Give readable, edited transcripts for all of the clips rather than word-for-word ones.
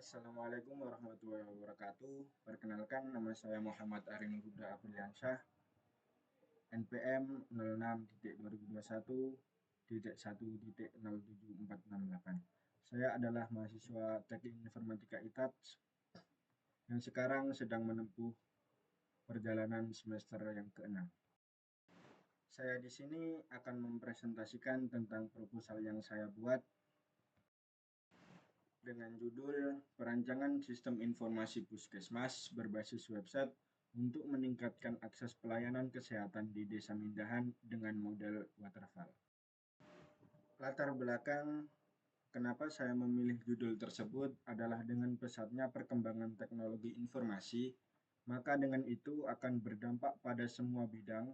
Assalamualaikum warahmatullahi wabarakatuh. Perkenalkan, nama saya Muhammad Arin Huda Apriliansyah, NPM 06.2021.1.07468. Saya adalah mahasiswa Teknik Informatika ITAT yang sekarang sedang menempuh perjalanan semester yang ke-6. Saya di sini akan mempresentasikan tentang proposal yang saya buat dengan judul Perancangan Sistem Informasi Puskesmas berbasis website untuk meningkatkan akses pelayanan kesehatan di Desa Mindahan dengan model waterfall. Latar belakang kenapa saya memilih judul tersebut adalah dengan pesatnya perkembangan teknologi informasi, maka dengan itu akan berdampak pada semua bidang,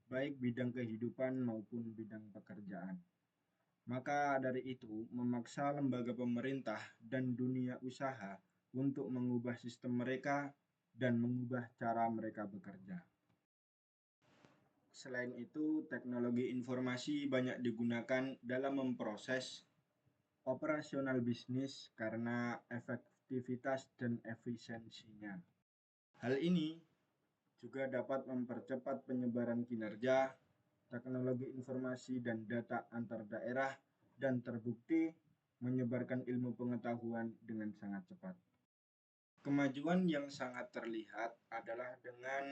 baik bidang kehidupan maupun bidang pekerjaan. Maka dari itu, memaksa lembaga pemerintah dan dunia usaha untuk mengubah sistem mereka dan mengubah cara mereka bekerja. Selain itu, teknologi informasi banyak digunakan dalam memproses operasional bisnis karena efektivitas dan efisiensinya. Hal ini juga dapat mempercepat penyebaran kinerja teknologi informasi dan data antar daerah dan terbukti menyebarkan ilmu pengetahuan dengan sangat cepat. Kemajuan yang sangat terlihat adalah dengan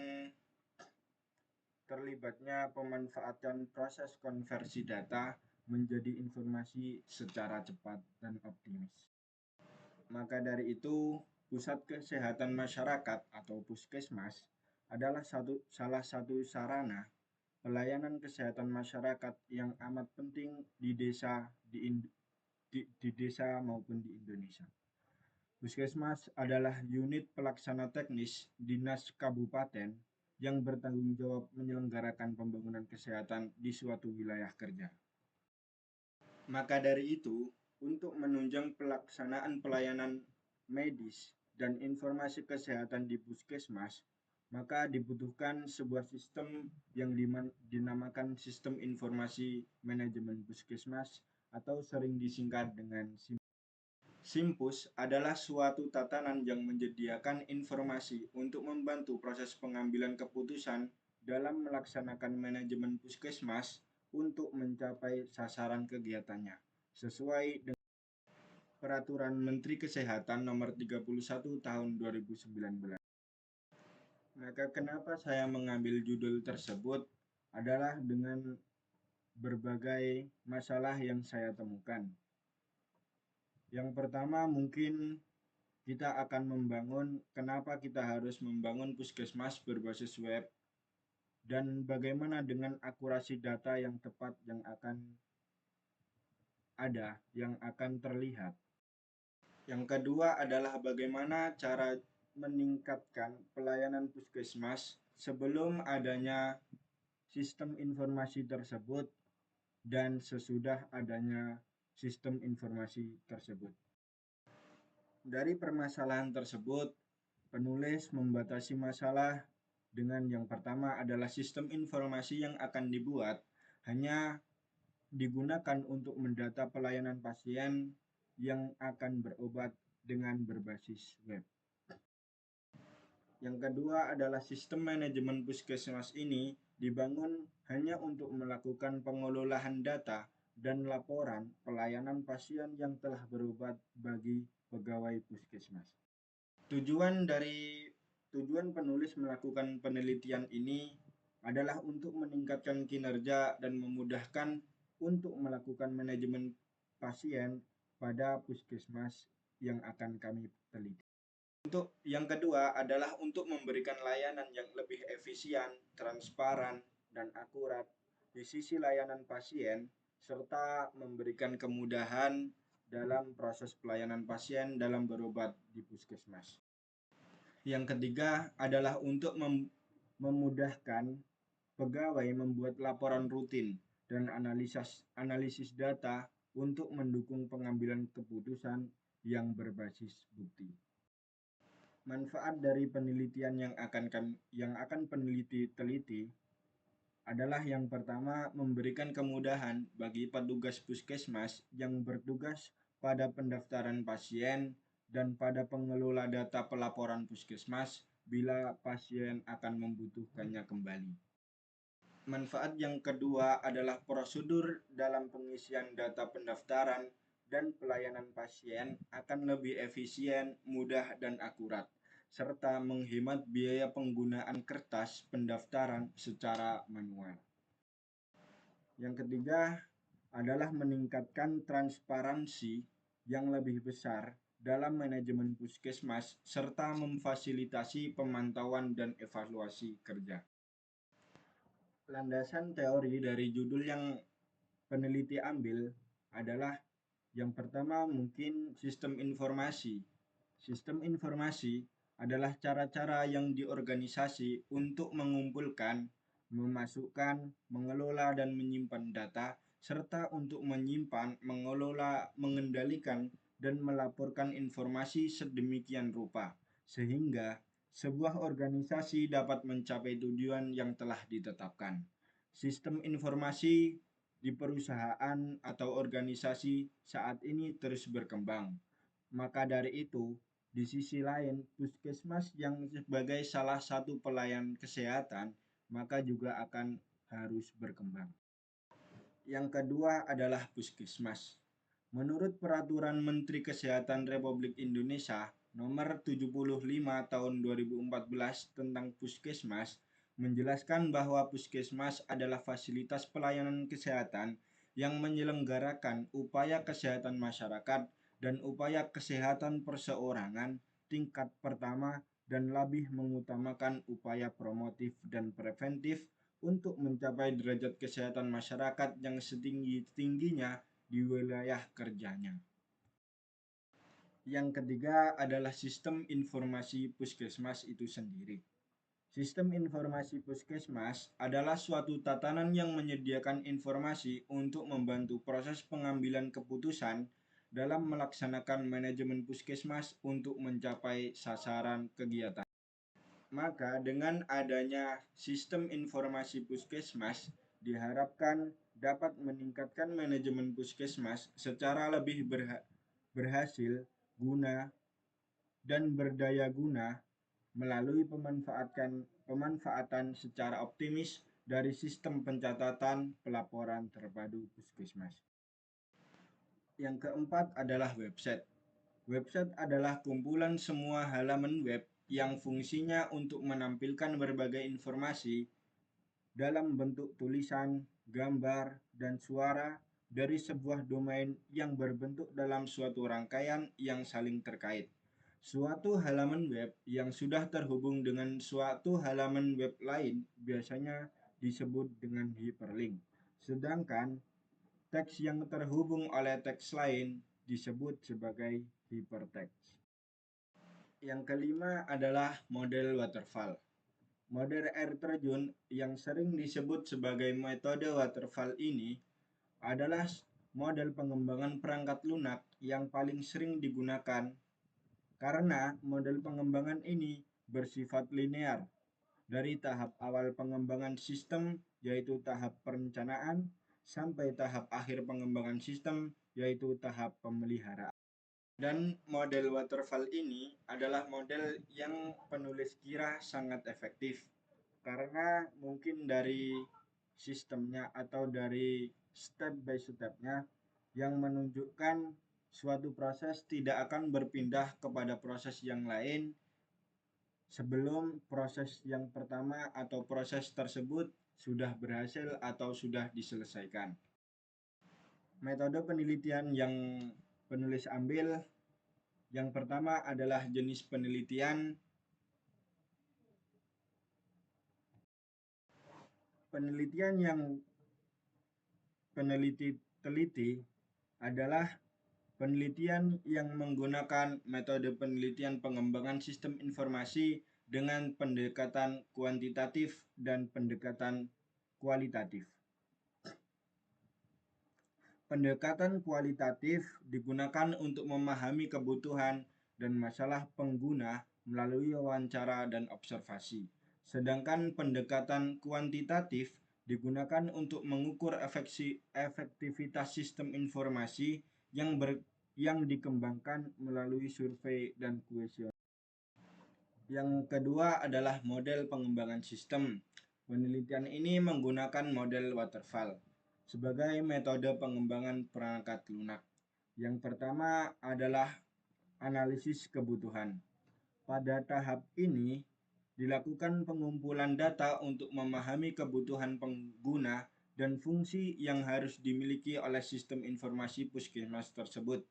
terlibatnya pemanfaatan proses konversi data menjadi informasi secara cepat dan optimis. Maka dari itu, Pusat Kesehatan Masyarakat atau Puskesmas adalah salah satu sarana pelayanan kesehatan masyarakat yang amat penting di desa maupun di Indonesia. Puskesmas adalah unit pelaksana teknis dinas kabupaten yang bertanggung jawab menyelenggarakan pembangunan kesehatan di suatu wilayah kerja. Maka dari itu, untuk menunjang pelaksanaan pelayanan medis dan informasi kesehatan di puskesmas, maka dibutuhkan sebuah sistem yang dinamakan Sistem Informasi Manajemen Puskesmas atau sering disingkat dengan SIMPUS. SIMPUS adalah suatu tatanan yang menyediakan informasi untuk membantu proses pengambilan keputusan dalam melaksanakan manajemen puskesmas untuk mencapai sasaran kegiatannya sesuai dengan Peraturan Menteri Kesehatan Nomor 31 Tahun 2019. Maka kenapa saya mengambil judul tersebut adalah dengan berbagai masalah yang saya temukan. Yang pertama mungkin kita akan kenapa kita harus membangun puskesmas berbasis web dan bagaimana dengan akurasi data yang tepat yang akan terlihat. Yang kedua adalah bagaimana cara meningkatkan pelayanan puskesmas sebelum adanya sistem informasi tersebut dan sesudah adanya sistem informasi tersebut. Dari permasalahan tersebut, penulis membatasi masalah dengan yang pertama adalah sistem informasi yang akan dibuat hanya digunakan untuk mendata pelayanan pasien yang akan berobat dengan berbasis web. Yang kedua adalah sistem manajemen puskesmas ini dibangun hanya untuk melakukan pengelolaan data dan laporan pelayanan pasien yang telah berobat bagi pegawai puskesmas. Tujuan penulis melakukan penelitian ini adalah untuk meningkatkan kinerja dan memudahkan untuk melakukan manajemen pasien pada puskesmas yang akan kami teliti. Untuk yang kedua adalah untuk memberikan layanan yang lebih efisien, transparan, dan akurat di sisi layanan pasien serta memberikan kemudahan dalam proses pelayanan pasien dalam berobat di puskesmas. Yang ketiga adalah untuk memudahkan pegawai membuat laporan rutin dan analisis data untuk mendukung pengambilan keputusan yang berbasis bukti. Manfaat dari penelitian yang akan peneliti teliti adalah yang pertama memberikan kemudahan bagi petugas puskesmas yang bertugas pada pendaftaran pasien dan pada pengelola data pelaporan puskesmas bila pasien akan membutuhkannya kembali. Manfaat yang kedua adalah prosedur dalam pengisian data pendaftaran dan pelayanan pasien akan lebih efisien, mudah, dan akurat, serta menghemat biaya penggunaan kertas pendaftaran secara manual. Yang ketiga adalah meningkatkan transparansi yang lebih besar dalam manajemen puskesmas serta memfasilitasi pemantauan dan evaluasi kerja. Landasan teori dari judul yang peneliti ambil adalah yang pertama mungkin sistem informasi. Sistem informasi adalah cara-cara yang diorganisasi untuk mengumpulkan, memasukkan, mengelola dan menyimpan data, serta untuk menyimpan, mengelola, mengendalikan, dan melaporkan informasi sedemikian rupa, sehingga sebuah organisasi dapat mencapai tujuan yang telah ditetapkan. Sistem informasi di perusahaan atau organisasi saat ini terus berkembang. Maka dari itu, di sisi lain, puskesmas yang sebagai salah satu pelayan kesehatan, maka juga akan harus berkembang. Yang kedua adalah puskesmas. Menurut Peraturan Menteri Kesehatan Republik Indonesia Nomor 75 Tahun 2014 tentang Puskesmas, menjelaskan bahwa puskesmas adalah fasilitas pelayanan kesehatan yang menyelenggarakan upaya kesehatan masyarakat dan upaya kesehatan perseorangan tingkat pertama dan lebih mengutamakan upaya promotif dan preventif untuk mencapai derajat kesehatan masyarakat yang setinggi-tingginya di wilayah kerjanya. Yang ketiga adalah sistem informasi puskesmas itu sendiri. Sistem informasi puskesmas adalah suatu tatanan yang menyediakan informasi untuk membantu proses pengambilan keputusan dalam melaksanakan manajemen puskesmas untuk mencapai sasaran kegiatan. Maka dengan adanya sistem informasi puskesmas diharapkan dapat meningkatkan manajemen puskesmas secara lebih berhasil guna dan berdaya guna melalui pemanfaatan secara optimis dari sistem pencatatan pelaporan terpadu puskesmas. Yang keempat adalah website. Website adalah kumpulan semua halaman web yang fungsinya untuk menampilkan berbagai informasi dalam bentuk tulisan, gambar, dan suara dari sebuah domain yang berbentuk dalam suatu rangkaian yang saling terkait. Suatu halaman web yang sudah terhubung dengan suatu halaman web lain biasanya disebut dengan hyperlink. Sedangkan teks yang terhubung oleh teks lain disebut sebagai hypertext. Yang kelima adalah model waterfall. Model air terjun yang sering disebut sebagai metode waterfall ini adalah model pengembangan perangkat lunak yang paling sering digunakan karena model pengembangan ini bersifat linear dari tahap awal pengembangan sistem yaitu tahap perencanaan sampai tahap akhir pengembangan sistem yaitu tahap pemeliharaan. Dan model waterfall ini adalah model yang penulis kira sangat efektif karena mungkin dari sistemnya atau dari step by stepnya yang menunjukkan suatu proses tidak akan berpindah kepada proses yang lain sebelum proses yang pertama atau proses tersebut sudah berhasil atau sudah diselesaikan. Metode penelitian yang penulis ambil yang pertama adalah jenis penelitian. Penelitian yang peneliti teliti adalah penelitian yang menggunakan metode penelitian pengembangan sistem informasi dengan pendekatan kuantitatif dan pendekatan kualitatif. Pendekatan kualitatif digunakan untuk memahami kebutuhan dan masalah pengguna melalui wawancara dan observasi. Sedangkan pendekatan kuantitatif digunakan untuk mengukur efektivitas sistem informasi yang dikembangkan melalui survei dan kuesioner. Yang kedua adalah model pengembangan sistem. Penelitian ini menggunakan model waterfall sebagai metode pengembangan perangkat lunak. Yang pertama adalah analisis kebutuhan. Pada tahap ini dilakukan pengumpulan data untuk memahami kebutuhan pengguna dan fungsi yang harus dimiliki oleh sistem informasi puskesmas tersebut.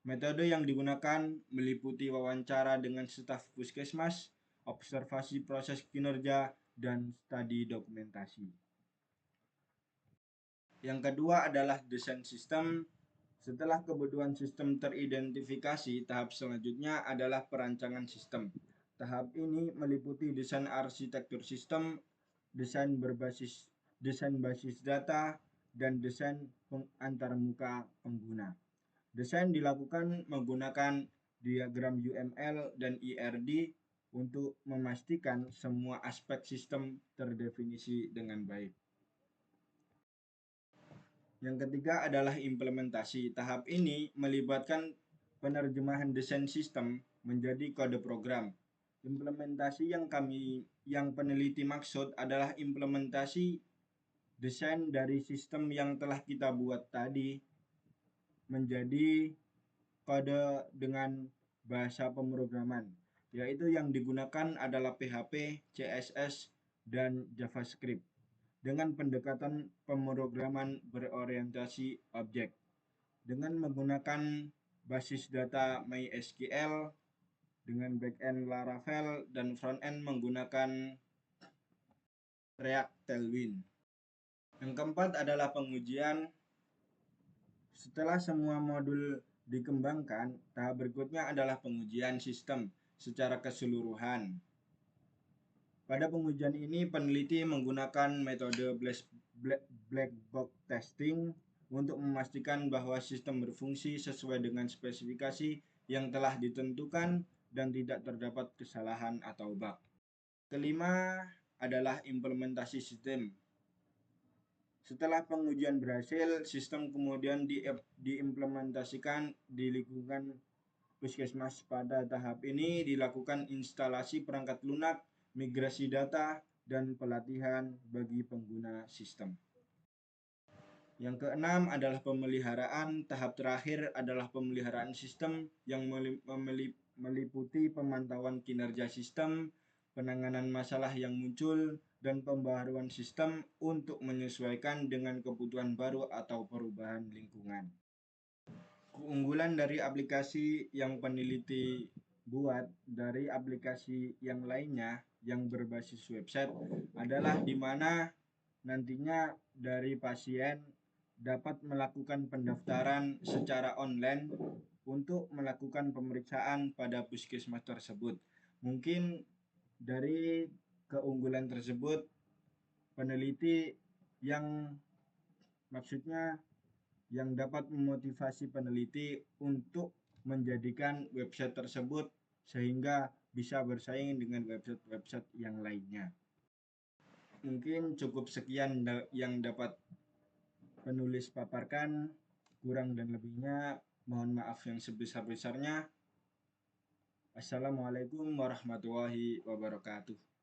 Metode yang digunakan meliputi wawancara dengan staf puskesmas, observasi proses kinerja, dan studi dokumentasi. Yang kedua adalah desain sistem. Setelah kebutuhan sistem teridentifikasi, tahap selanjutnya adalah perancangan sistem. Tahap ini meliputi desain arsitektur sistem, desain basis data, dan desain antarmuka pengguna. Desain dilakukan menggunakan diagram UML dan IRD untuk memastikan semua aspek sistem terdefinisi dengan baik. Yang ketiga adalah implementasi. Tahap ini melibatkan penerjemahan desain sistem menjadi kode program. Implementasi yang peneliti maksud adalah implementasi desain dari sistem yang telah kita buat tadi menjadi kode dengan bahasa pemrograman, yaitu yang digunakan adalah PHP, CSS, dan JavaScript dengan pendekatan pemrograman berorientasi objek. Dengan menggunakan basis data MySQL, dengan backend Laravel, dan frontend menggunakan React Tailwind. Yang keempat adalah pengujian. Setelah semua modul dikembangkan, tahap berikutnya adalah pengujian sistem secara keseluruhan. Pada pengujian ini, peneliti menggunakan metode black box testing untuk memastikan bahwa sistem berfungsi sesuai dengan spesifikasi yang telah ditentukan dan tidak terdapat kesalahan atau bug. Kelima adalah implementasi sistem. Setelah pengujian berhasil, sistem kemudian diimplementasikan di lingkungan puskesmas. Pada tahap ini dilakukan instalasi perangkat lunak, migrasi data, dan pelatihan bagi pengguna sistem. Yang keenam adalah pemeliharaan. Tahap terakhir adalah pemeliharaan sistem yang meliputi pemantauan kinerja sistem, penanganan masalah yang muncul, dan pembaharuan sistem untuk menyesuaikan dengan kebutuhan baru atau perubahan lingkungan. Keunggulan dari aplikasi yang peneliti buat dari aplikasi yang lainnya yang berbasis website adalah di mana nantinya dari pasien dapat melakukan pendaftaran secara online untuk melakukan pemeriksaan pada puskesmas tersebut. Mungkin dari keunggulan tersebut, peneliti yang maksudnya yang dapat memotivasi peneliti untuk menjadikan website tersebut sehingga bisa bersaing dengan website-website yang lainnya. Mungkin cukup sekian yang dapat penulis paparkan, kurang dan lebihnya mohon maaf yang sebesar-besarnya. Assalamualaikum warahmatullahi wabarakatuh.